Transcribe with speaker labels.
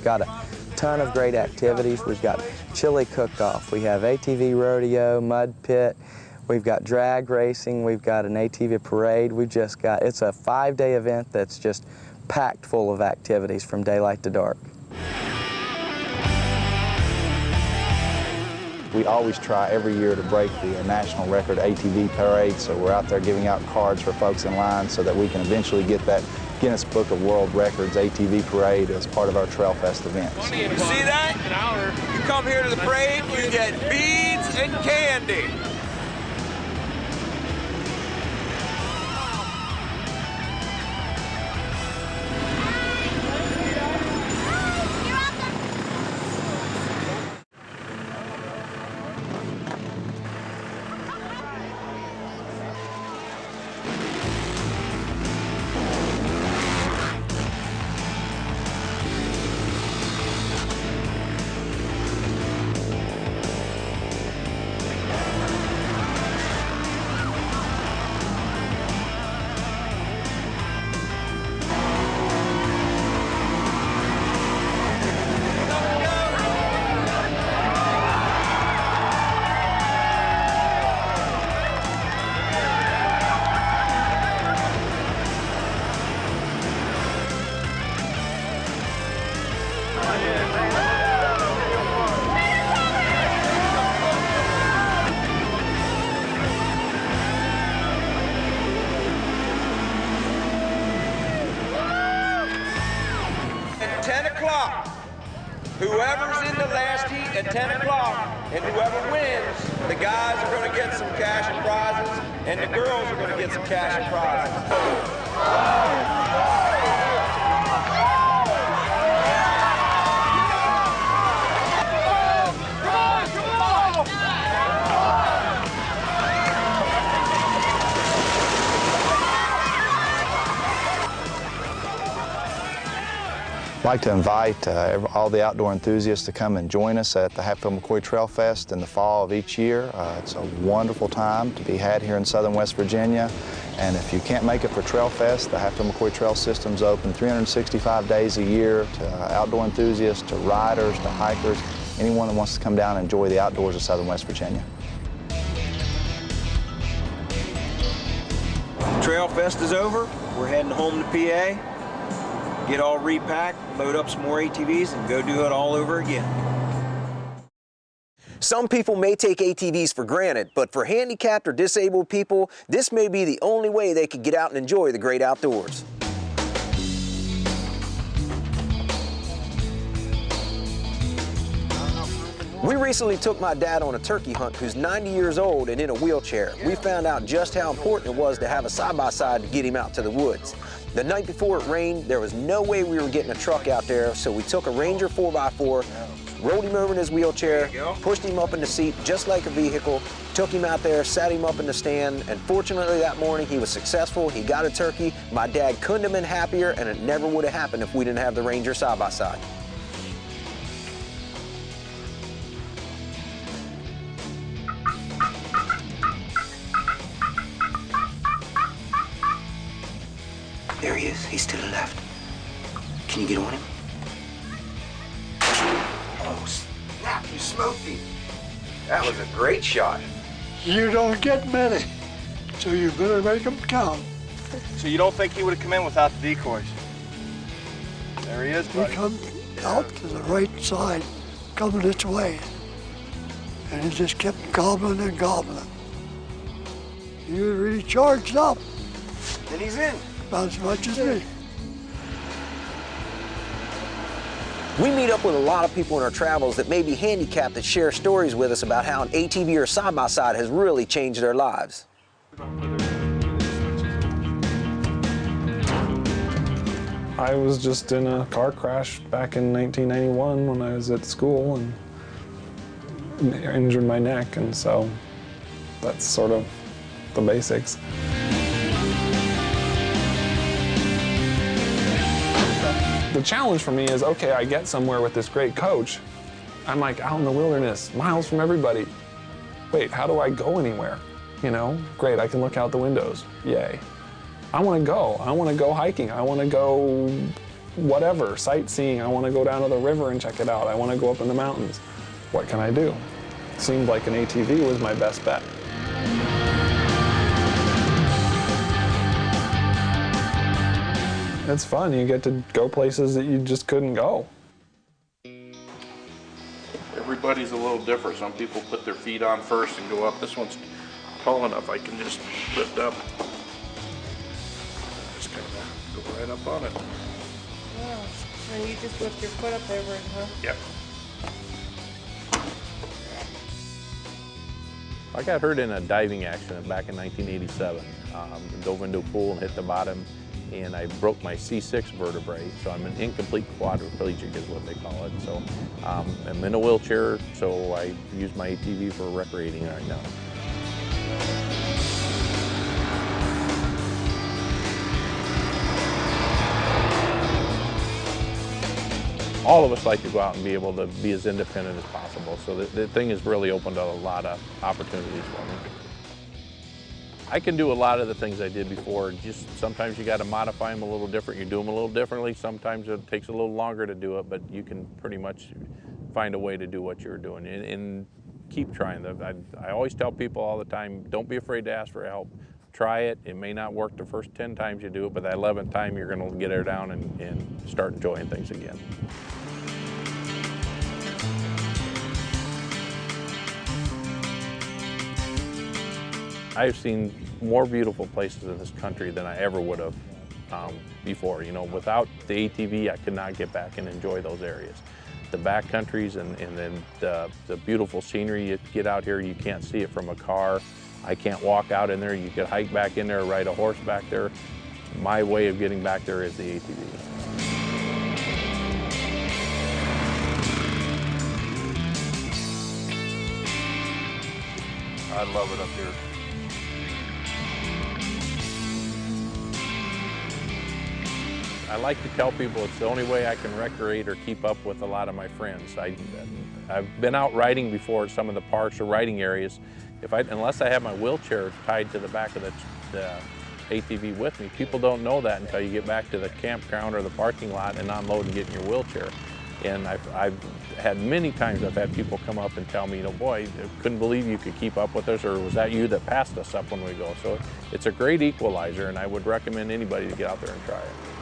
Speaker 1: got a ton of great activities. We've got chili cook-off, we have ATV rodeo, mud pit, we've got drag racing, we've got an ATV parade. It's a 5-day event that's just packed full of activities from daylight to dark. We always try every year to break the national record ATV parade, so we're out there giving out cards for folks in line so that we can eventually get that Guinness Book of World Records ATV parade as part of our Trailfest events.
Speaker 2: You see that? You come here to the parade, you get beads and candy. At 10 o'clock, whoever's in the last heat at 10 o'clock, and whoever wins, the guys are going to get some cash and prizes, and the girls are going to get some cash and prizes.
Speaker 1: I'd like to invite all the outdoor enthusiasts to come and join us at the Hatfield-McCoy Trailfest in the fall of each year. It's a wonderful time to be had here in southern West Virginia. And if you can't make it for Trailfest, the Hatfield-McCoy Trail System's open 365 days a year to outdoor enthusiasts, to riders, to hikers, anyone that wants to come down and enjoy the outdoors of southern West Virginia.
Speaker 2: Trailfest is over. We're heading home to PA. Get all repacked, load up some more ATVs, and go do it all over again.
Speaker 3: Some people may take ATVs for granted, but for handicapped or disabled people, this may be the only way they could get out and enjoy the great outdoors. We recently took my dad on a turkey hunt who's 90 years old and in a wheelchair. We found out just how important it was to have a side-by-side to get him out to the woods. The night before it rained, there was no way we were getting a truck out there, so we took a Ranger 4x4, rolled him over in his wheelchair, pushed him up in the seat just like a vehicle, took him out there, sat him up in the stand, and fortunately that morning he was successful. He got a turkey. My dad couldn't have been happier, and it never would have happened if we didn't have the Ranger side-by-side. There he is. He's to the left. Can you get on him? Oh, snap. You smoked him. That was a great shot.
Speaker 4: You don't get many, so you better make them count.
Speaker 5: So you don't think he would have come in without the decoys? There he is, buddy.
Speaker 4: He come out to the right side, coming its way. And he just kept gobbling and gobbling. He was really charged up.
Speaker 2: And he's in.
Speaker 4: About as much as me.
Speaker 3: We meet up with a lot of people in our travels that may be handicapped that share stories with us about how an ATV or side-by-side has really changed their lives.
Speaker 6: I was just in a car crash back in 1991 when I was at school and injured my neck, and so that's sort of the basics. The challenge for me is, okay, I get somewhere with this great coach. I'm like out in the wilderness, miles from everybody. Wait, how do I go anywhere? You know, great, I can look out the windows, yay. I want to go hiking, I want to go whatever, sightseeing. I want to go down to the river and check it out. I want to go up in the mountains. What can I do? Seemed like an ATV was my best bet. It's fun. You get to go places that you just couldn't go.
Speaker 7: Everybody's a little different. Some people put their feet on first and go up. This one's tall enough I can just lift up. Just kind of go right up on it.
Speaker 8: Wow. And you just lift your foot up over it, huh?
Speaker 7: Yep.
Speaker 9: I got hurt in a diving accident back in 1987. Dove into a pool and hit the bottom, and I broke my C6 vertebrae, so I'm an incomplete quadriplegic is what they call it. So I'm in a wheelchair, so I use my ATV for recreating right now. All of us like to go out and be able to be as independent as possible, so the thing has really opened up a lot of opportunities for me. I can do a lot of the things I did before, just sometimes you got to modify them a little different. You do them a little differently. Sometimes it takes a little longer to do it, but you can pretty much find a way to do what you're doing and keep trying. I always tell people all the time, don't be afraid to ask for help. Try it. It may not work the first 10 times you do it, but that 11th time you're going to get her down and start enjoying things again. I've seen more beautiful places in this country than I ever would have before. You know, without the ATV, I could not get back and enjoy those areas. The back countries and then the beautiful scenery you get out here, you can't see it from a car. I can't walk out in there. You could hike back in there, ride a horse back there. My way of getting back there is the ATV.
Speaker 7: I love it up here.
Speaker 9: I like to tell people it's the only way I can recreate or keep up with a lot of my friends. I've been out riding before at some of the parks or riding areas. Unless I have my wheelchair tied to the back of the ATV with me, people don't know that until you get back to the campground or the parking lot and unload and get in your wheelchair. And I've had many times I've had people come up and tell me, you know, boy, I couldn't believe you could keep up with us, or was that you that passed us up when we go? So it's a great equalizer, and I would recommend anybody to get out there and try it.